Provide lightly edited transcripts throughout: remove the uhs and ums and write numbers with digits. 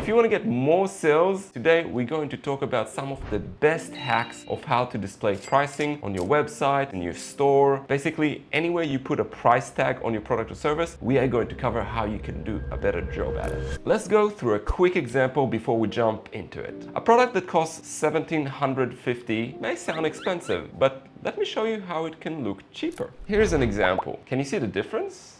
If you want to get more sales, today we're going to talk about some of the best hacks of how to display pricing on your website, in your store. Basically, anywhere you put a price tag on your product or service, we are going to cover how you can do a better job at it. Let's go through a quick example before we jump into it. A product that costs $1,750 may sound expensive, but let me show you how it can look cheaper. Here's an example. Can you see the difference?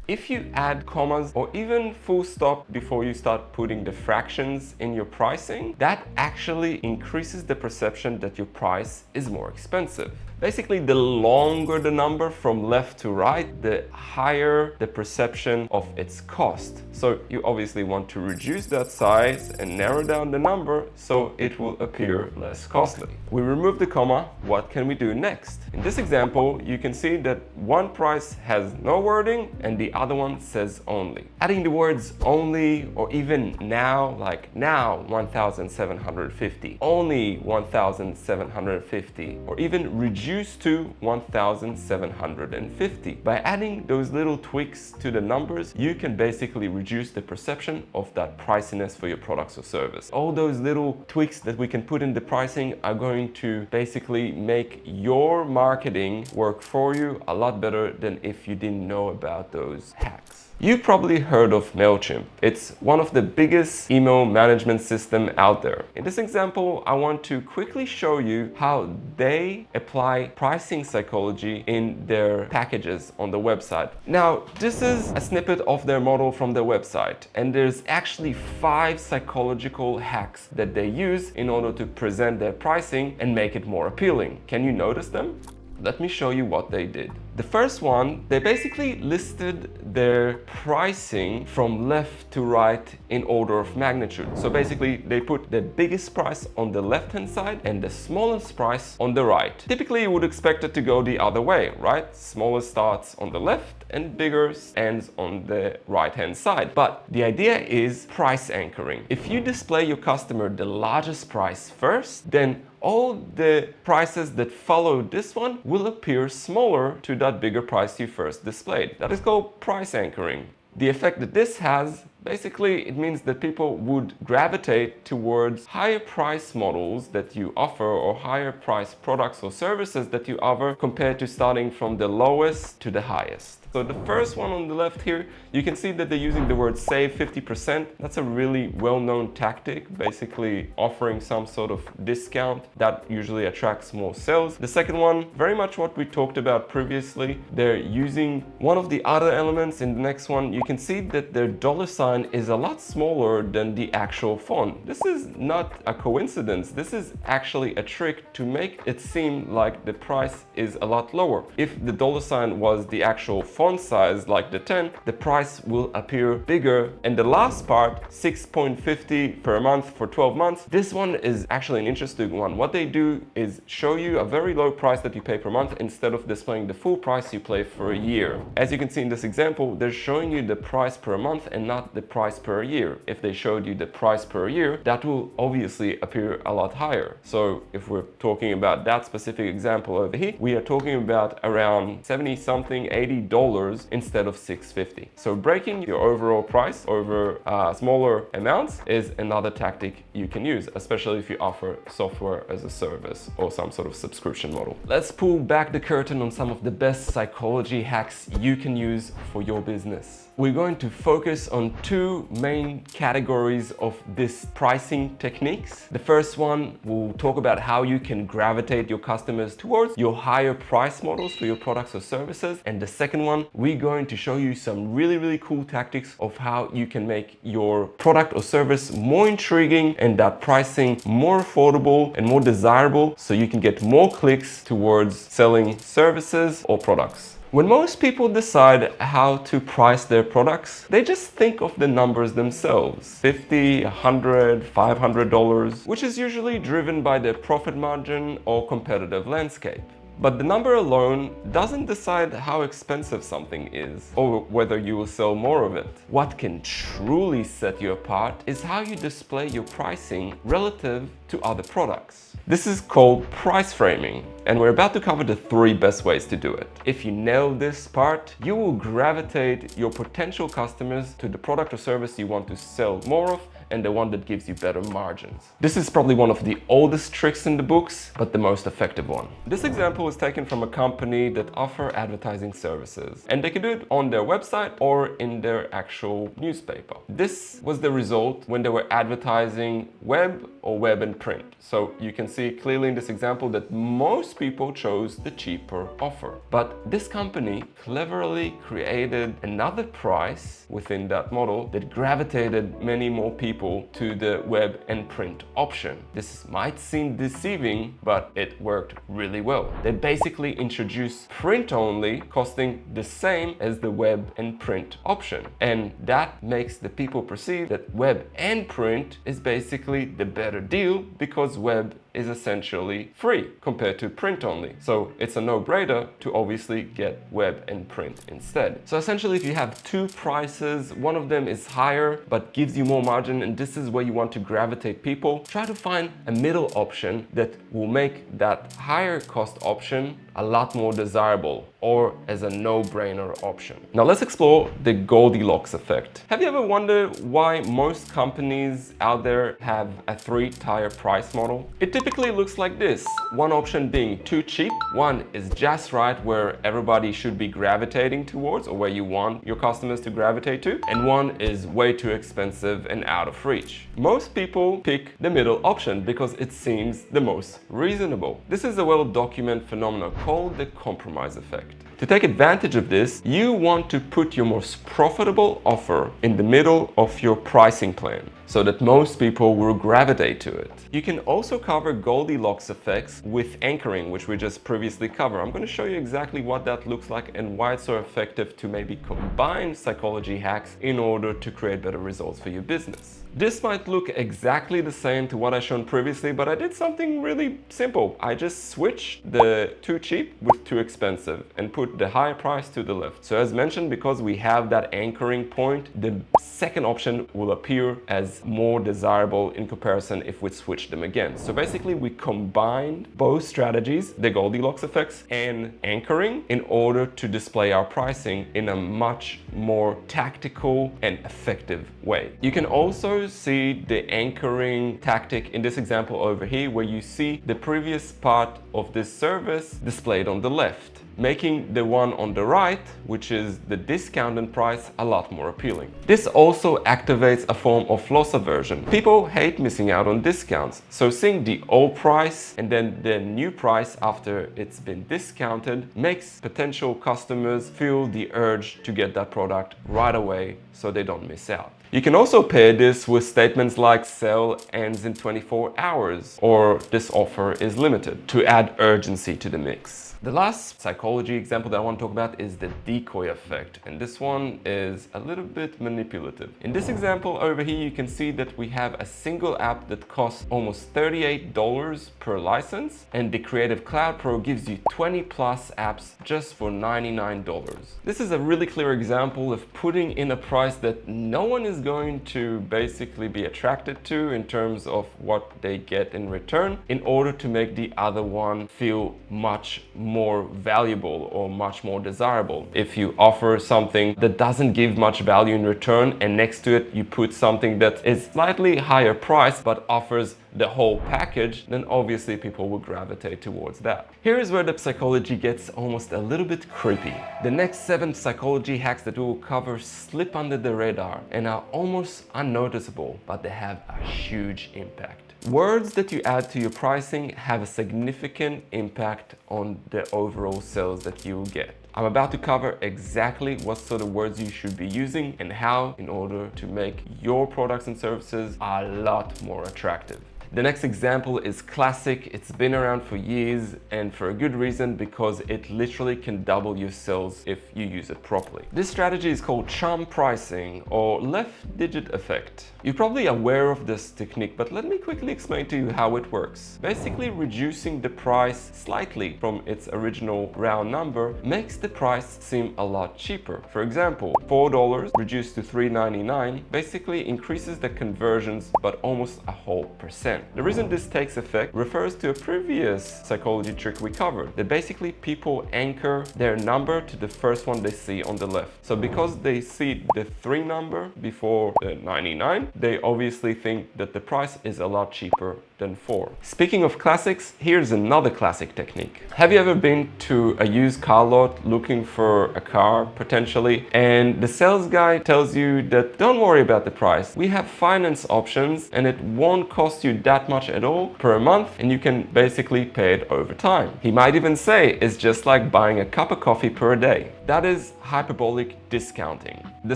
If you add commas or even full stop before you start putting the fractions in your pricing, that actually increases the perception that your price is more expensive. Basically, the longer the number from left to right, the higher the perception of its cost. So you obviously want to reduce that size and narrow down the number so it will appear less costly. We remove the comma. What can we do next? In this example, you can see that one price has no wording and the other one says only. Adding the words only or even now, like now 1,750, only 1,750, or even reduce to 1,750. By adding those little tweaks to the numbers, you can basically reduce the perception of that priciness for your products or service. All those little tweaks that we can put in the pricing are going to basically make your marketing work for you a lot better than if you didn't know about those hacks. You've probably heard of MailChimp. It's one of the biggest email management system out there. In this example, I want to quickly show you how they apply pricing psychology in their packages on the website. Now, this is a snippet of their model from their website, and there's actually 5 psychological hacks that they use in order to present their pricing and make it more appealing. Can you notice them? Let me show you what they did. The first one, they basically listed their pricing from left to right in order of magnitude. So basically, they put the biggest price on the left-hand side and the smallest price on the right. Typically, you would expect it to go the other way, right? Smallest starts on the left and bigger ends on the right-hand side. But the idea is price anchoring. If you display your customer the largest price first, then all the prices that follow this one will appear smaller to that bigger price you first displayed. That is called price anchoring. The effect that this has, basically, it means that people would gravitate towards higher price models that you offer or higher price products or services that you offer compared to starting from the lowest to the highest. So the first one on the left here, you can see that they're using the word save 50%. That's a really well-known tactic, basically offering some sort of discount that usually attracts more sales. The second one, very much what we talked about previously. They're using one of the other elements in the next one. You can see that their dollar sign is a lot smaller than the actual font. This is not a coincidence. This is actually a trick to make it seem like the price is a lot lower. If the dollar sign was the actual font size, like the 10, the price will appear bigger. And the last part, 6.50 per month for 12 months, this one is actually an interesting one. What they do is show you a very low price that you pay per month instead of displaying the full price you pay for a year. As you can see in this example, they're showing you the price per month and not the price per year. If they showed you the price per year, that will obviously appear a lot higher. So if we're talking about that specific example over here, we are talking about around 70 something, $80 instead of $650. So breaking your overall price over smaller amounts is another tactic you can use, especially if you offer software as a service or some sort of subscription model. Let's pull back the curtain on some of the best psychology hacks you can use for your business. We're going to focus on 2 main categories of this pricing techniques. The first one, we'll talk about how you can gravitate your customers towards your higher price models for your products or services. And the second one, we're going to show you some really cool tactics of how you can make your product or service more intriguing and that pricing more affordable and more desirable so you can get more clicks towards selling services or products. When most people decide how to price their products, they just think of the numbers themselves. $50, $100, $500, which is usually driven by their profit margin or competitive landscape. But the number alone doesn't decide how expensive something is or whether you will sell more of it. What can truly set you apart is how you display your pricing relative to other products. This is called price framing, and we're about to cover the 3 best ways to do it. If you nail this part, you will gravitate your potential customers to the product or service you want to sell more of and the one that gives you better margins. This is probably one of the oldest tricks in the books, but the most effective one. This example is taken from a company that offer advertising services, and they can do it on their website or in their actual newspaper. This was the result when they were advertising web or web and print. So you can see clearly in this example that most people chose the cheaper offer. But this company cleverly created another price within that model that gravitated many more people to the web and print option. This might seem deceiving, but it worked really well. They basically introduced print only, costing the same as the web and print option. And that makes the people perceive that web and print is basically the better deal because web is essentially free compared to print only. So it's a no-brainer to obviously get web and print instead. So essentially, if you have two prices, one of them is higher but gives you more margin, and this is where you want to gravitate people, try to find a middle option that will make that higher cost option a lot more desirable or as a no-brainer option. Now let's explore the Goldilocks effect. Have you ever wondered why most companies out there have a 3-tier price model? It typically looks like this. One option being too cheap, one is just right where everybody should be gravitating towards or where you want your customers to gravitate to, and one is way too expensive and out of reach. Most people pick the middle option because it seems the most reasonable. This is a well-documented phenomenon called the compromise effect. To take advantage of this, you want to put your most profitable offer in the middle of your pricing plan so that most people will gravitate to it. You can also cover Goldilocks effects with anchoring, which we just previously covered. I'm going to show you exactly what that looks like and why it's so effective to maybe combine psychology hacks in order to create better results for your business. This might look exactly the same to what I shown previously, but I did something really simple. I just switched the too cheap with too expensive and put the higher price to the left. So as mentioned, because we have that anchoring point, the second option will appear as more desirable in comparison if we switch them again. So basically we combined both strategies, the Goldilocks effects and anchoring, in order to display our pricing in a much more tactical and effective way. You can also see the anchoring tactic in this example over here, where you see the previous part of this service displayed on the left, making the one on the right, which is the discounted price, a lot more appealing. This also activates a form of loss aversion. People hate missing out on discounts, so seeing the old price and then the new price after it's been discounted makes potential customers feel the urge to get that product right away so they don't miss out. You can also pair this with statements like sale ends in 24 hours or this offer is limited to add urgency to the mix. The last psychology example that I want to talk about is the decoy effect, and this one is a little bit manipulative. In this example over here, you can see that we have a single app that costs almost $38 per license, and the Creative Cloud Pro gives you 20 plus apps just for $99. This is a really clear example of putting in a price that no one is going to basically be attracted to in terms of what they get in return, in order to make the other one feel much more valuable or much more desirable. If you offer something that doesn't give much value in return and next to it you put something that is slightly higher price but offers the whole package, then obviously people will gravitate towards that. Here is where the psychology gets almost a little bit creepy. The next 7 psychology hacks that we will cover slip under the radar and are almost unnoticeable, but they have a huge impact. Words that you add to your pricing have a significant impact on the overall sales that you will get. I'm about to cover exactly what sort of words you should be using and how in order to make your products and services a lot more attractive. The next example is classic. It's been around for years and for a good reason, because it literally can double your sales if you use it properly. This strategy is called charm pricing or left digit effect. You're probably aware of this technique, but let me quickly explain to you how it works. Basically, reducing the price slightly from its original round number makes the price seem a lot cheaper. For example, $4 reduced to $3.99 basically increases the conversions but almost a whole %. The reason this takes effect refers to a previous psychology trick we covered, that basically people anchor their number to the first one they see on the left. So because they see the 3 number before the 99, they obviously think that the price is a lot cheaper than 4. Speaking of classics, here's another classic technique. Have you ever been to a used car lot looking for a car potentially, and the sales guy tells you that don't worry about the price, we have finance options and it won't cost you that much at all per month, and you can basically pay it over time. He might even say it's just like buying a cup of coffee per day. That is hyperbolic discounting. The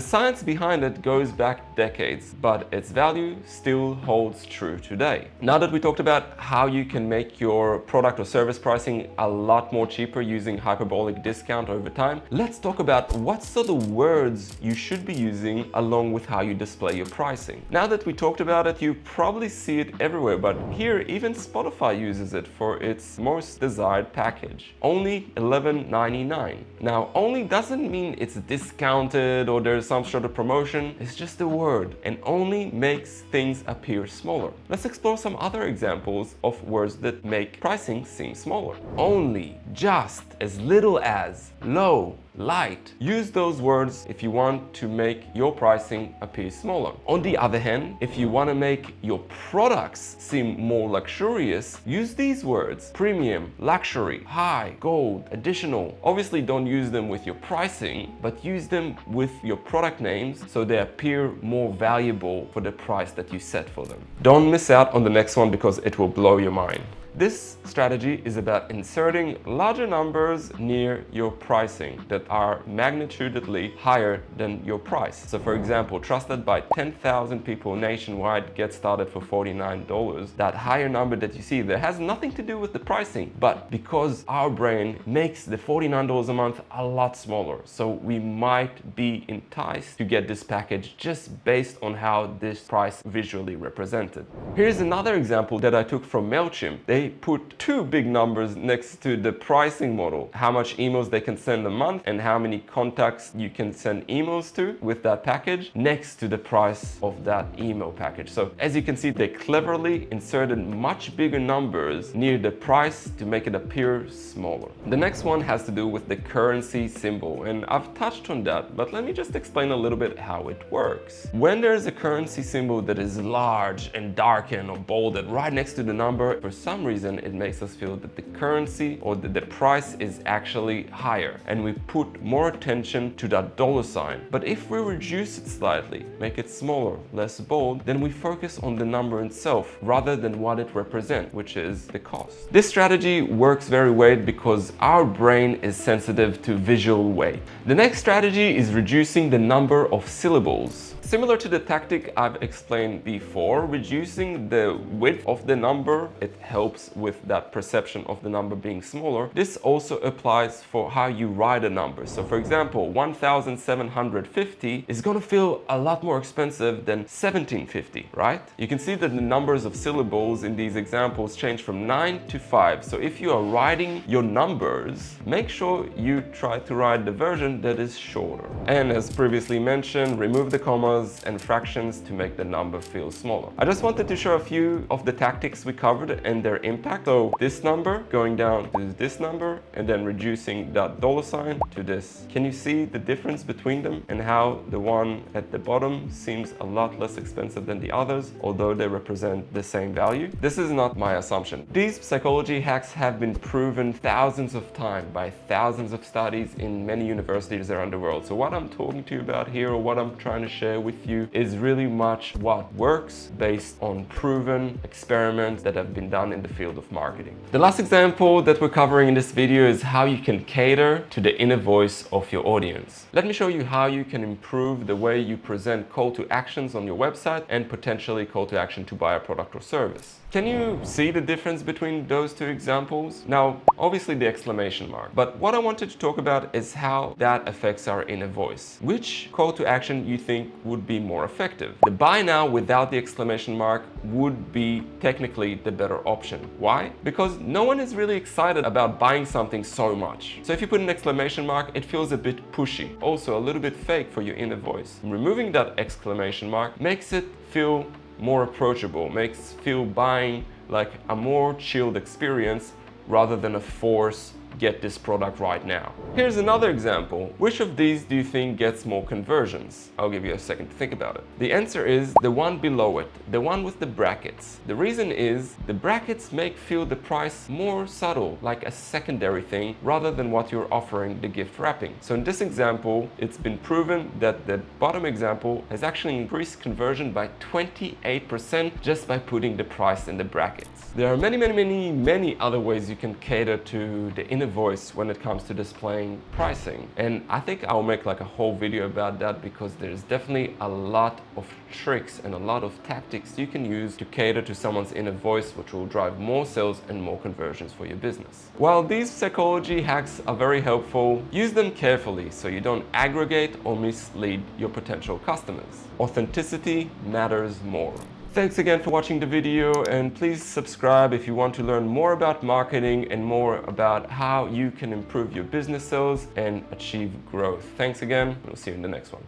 science behind it goes back decades, but its value still holds true today. Now that we talked about how you can make your product or service pricing a lot more cheaper using hyperbolic discount over time, let's talk about what sort of words you should be using along with how you display your pricing. Now that we talked about it, you probably see it everywhere, but here even Spotify uses it for its most desired package. Only $11.99. Now, only doesn't mean it's discounted or there's some sort of promotion. It's just a word and only makes things appear smaller. Let's explore some other examples of words that make pricing seem smaller. Only, just, as little as, low, light. Use those words if you want to make your pricing appear smaller. On the other hand, if you want to make your products seem more luxurious, use these words: premium, luxury, high, gold, additional. Obviously don't use them with your pricing, but use them with your product names so they appear more valuable for the price that you set for them. Don't miss out on the next one because it will blow your mind. This strategy is about inserting larger numbers near your pricing that are magnitudely higher than your price. So for example, trusted by 10,000 people nationwide, get started for $49. That higher number that you see there has nothing to do with the pricing, but because our brain makes the $49 a month a lot smaller, so we might be enticed to get this package just based on how this price visually represented. Here's another example that I took from MailChimp. They put 2 big numbers next to the pricing model, how much emails they can send a month and how many contacts you can send emails to with that package, next to the price of that email package. So as you can see, they cleverly inserted much bigger numbers near the price to make it appear smaller. The next one has to do with the currency symbol, and I've touched on that, but let me just explain a little bit how it works. When there's a currency symbol that is large and darkened or bolded right next to the number, for some reason it makes us feel that the currency or the price is actually higher, and we put more attention to that dollar sign. But if we reduce it slightly, make it smaller, less bold, then we focus on the number itself rather than what it represents, which is the cost. This strategy works very well because our brain is sensitive to visual weight. The next strategy is reducing the number of syllables. Similar to the tactic I've explained before, reducing the width of the number, it helps with that perception of the number being smaller. This also applies for how you write a number. So for example, 1,750 is going to feel a lot more expensive than 1,750, right? You can see that the numbers of syllables in these examples change from 9 to 5. So if you are writing your numbers, make sure you try to write the version that is shorter. And as previously mentioned, remove the commas and fractions to make the number feel smaller. I just wanted to show a few of the tactics we covered and their impact. So this number going down to this number and then reducing that dollar sign to this. Can you see the difference between them and how the one at the bottom seems a lot less expensive than the others, although they represent the same value? This is not my assumption. These psychology hacks have been proven thousands of times by thousands of studies in many universities around the world. So what I'm talking to you about here, or what I'm trying to share with you, is really much what works based on proven experiments that have been done in the field of marketing. The last example that we're covering in this video is how you can cater to the inner voice of your audience. Let me show you how you can improve the way you present call to actions on your website and potentially call to action to buy a product or service. Can you see the difference between those two examples? Now, obviously the exclamation mark, but what I wanted to talk about is how that affects our inner voice. Which call to action you think would be more effective? The buy now without the exclamation mark would be technically the better option. Why? Because no one is really excited about buying something so much. So if you put an exclamation mark, it feels a bit pushy, also a little bit fake for your inner voice. Removing that exclamation mark makes it feel more approachable, makes feel buying like a more chilled experience rather than a force, get this product right now. Here's another example. Which of these do you think gets more conversions? I'll give you a second to think about it. The answer is the one below it, the one with the brackets. The reason is the brackets make feel the price more subtle, like a secondary thing, rather than what you're offering the gift wrapping. So in this example, it's been proven that the bottom example has actually increased conversion by 28% just by putting the price in the brackets. There are many other ways you can cater to the inner voice when it comes to displaying pricing, and I think I'll make like a whole video about that, because there's definitely a lot of tricks and a lot of tactics you can use to cater to someone's inner voice, which will drive more sales and more conversions for your business. While these psychology hacks are very helpful, use them carefully so you don't aggregate or mislead your potential customers. Authenticity matters more. Thanks again for watching the video, and please subscribe if you want to learn more about marketing and more about how you can improve your business sales and achieve growth. Thanks again, and we'll see you in the next one.